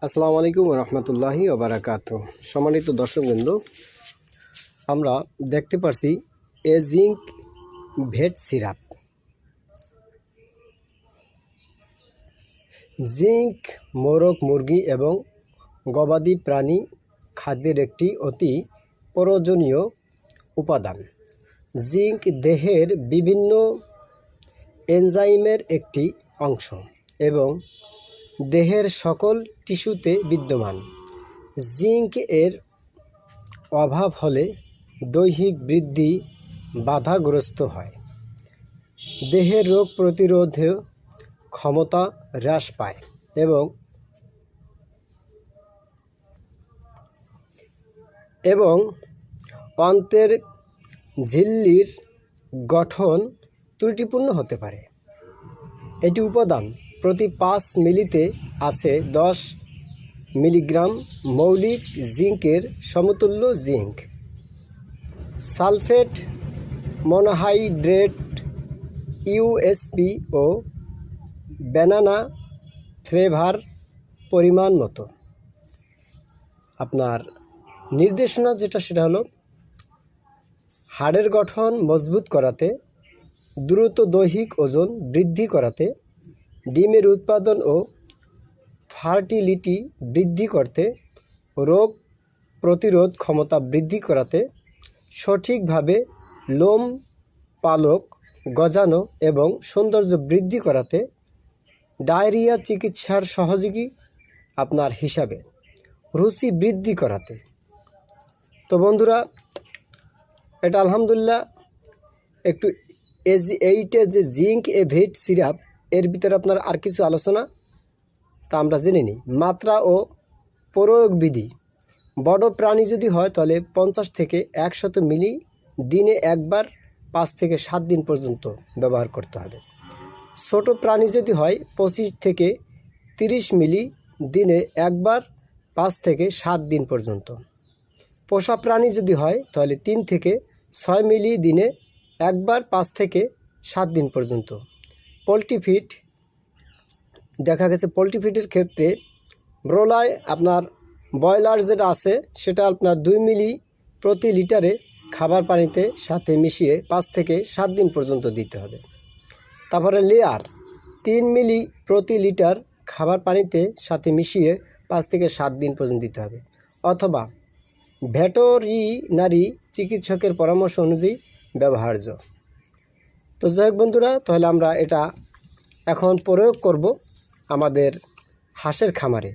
আসসালামু আলাইকুম রহমতুল্লাহি ওবারাকাতুহু। সম্মানিত দর্শকবৃন্দ, আমরা দেখতে পারছি জিঙ্ক ভেট সিরাপ। জিঙ্ক মোরগ, মুরগি এবং গবাদি প্রাণী খাদ্যের একটি অতি প্রয়োজনীয় উপাদান। জিঙ্ক দেহের বিভিন্ন এনজাইমের একটি অংশ এবং দেহের সকল টিস্যুতে বিদ্যমান। জিঙ্ক এর অভাব হলে দৈহিক বৃদ্ধি বাধাগ্রস্ত হয়, দেহের রোগ প্রতিরোধ ক্ষমতা হ্রাস পায় এবং অন্ত্রের ঝিল্লির গঠন ত্রুটিপূর্ণ হতে পারে। এটি উপাদান প্রতি 5 মিলিতে আছে 10 মিলিগ্রাম মৌলিক জিঙ্কের সমতুল্য জিঙ্ক। সালফেট, মনোহাইড্রেট, ইউএসপি ও ব্যানানা ফ্লেভার পরিমাণ মতো। আপনার নির্দেশনা সেটা হলো হাড়ের গঠন মজবুত করাতে, দ্রুত দৈহিক ওজন বৃদ্ধি করাতে, ডিমের উৎপাদন ও ফার্টিলিটি বৃদ্ধি করতে, রোগ প্রতিরোধ ক্ষমতা বৃদ্ধি করাতে, সঠিকভাবে লোম পালক গজানো এবং সৌন্দর্য বৃদ্ধি করাতে, ডায়রিয়া চিকিৎসার সহযোগী আপনার হিসাবে, রুচি বৃদ্ধি করাতে। তো বন্ধুরা, এটা আলহামদুলিল্লাহ একটু এইটা যে জিঙ্ক ভেট সিরাপ, এর ভিতরে আপনার আর কিছু আলোচনা তা আমরা জেনে নিই। মাত্রা ও প্রয়োগ বিধি। বড় প্রাণী যদি হয় তাহলে 50 থেকে 100 মিলি দিনে একবার 5 থেকে 7 দিন পর্যন্ত ব্যবহার করতে হবে। ছোট প্রাণী যদি হয় 25 থেকে 30 মিলি দিনে একবার 5 থেকে 7 দিন পর্যন্ত। পোষা প্রাণী যদি হয় তাহলে 3 থেকে 6 মিলি দিনে একবার 5 থেকে 7 দিন পর্যন্ত। পোলট্রি ফিড দেখা গেছে, পোলট্রি ফিডের ক্ষেত্রে ব্রয়লার আপনার ব্রয়লার যেটা আছে সেটা আপনার 2 মিলি প্রতি লিটারে খাবার পানিতে সাথে মিশিয়ে 5 থেকে 7 দিন পর্যন্ত দিতে হবে। তারপরে লেয়ার 3 মিলি প্রতি লিটার খাবার পানিতে সাথে মিশিয়ে 5 থেকে 7 দিন পর্যন্ত দিতে হবে, অথবা ভেটেরিনারি চিকিৎসকের পরামর্শ অনুযায়ী ব্যবহার্য। তো যাই হোক বন্ধুরা, তাহলে আমরা এটা এখন প্রয়োগ করব আমাদের হাঁসের খামারে।